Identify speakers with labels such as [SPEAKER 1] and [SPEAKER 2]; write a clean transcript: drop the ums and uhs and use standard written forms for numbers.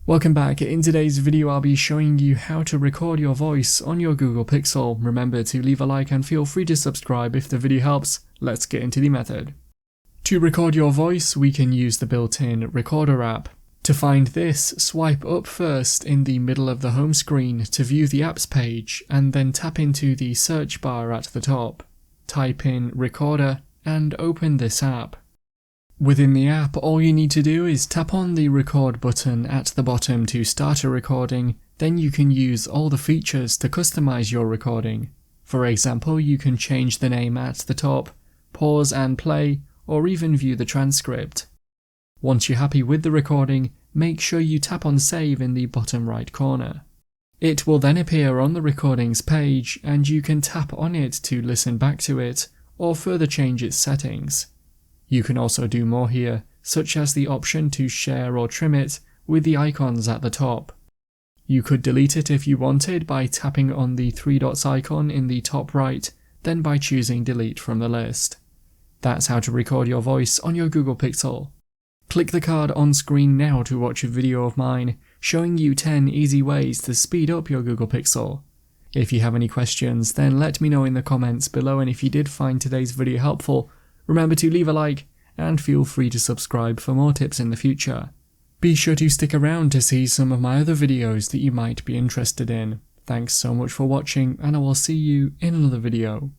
[SPEAKER 1] Welcome back. In today's video I'll be showing you how to record your voice on your Google Pixel. Remember to leave a like and feel free to subscribe if the video helps. Let's get into the method. To record your voice, we can use the built-in Recorder app. To find this, swipe up first in the middle of the home screen to view the apps page, and then tap into the search bar at the top. Type in Recorder and open this app. Within the app, all you need to do is tap on the record button at the bottom to start a recording, then you can use all the features to customize your recording. For example, you can change the name at the top, pause and play, or even view the transcript. Once you're happy with the recording, make sure you tap on save in the bottom right corner. It will then appear on the recordings page and you can tap on it to listen back to it or further change its settings. You can also do more here, such as the option to share or trim it with the icons at the top. You could delete it if you wanted by tapping on the three dots icon in the top right, then by choosing delete from the list. That's how to record your voice on your Google Pixel. Click the card on screen now to watch a video of mine showing you 10 easy ways to speed up your Google Pixel. If you have any questions, then let me know in the comments below, and if you did find today's video helpful, remember to leave a like and feel free to subscribe for more tips in the future. Be sure to stick around to see some of my other videos that you might be interested in. Thanks so much for watching, and I will see you in another video.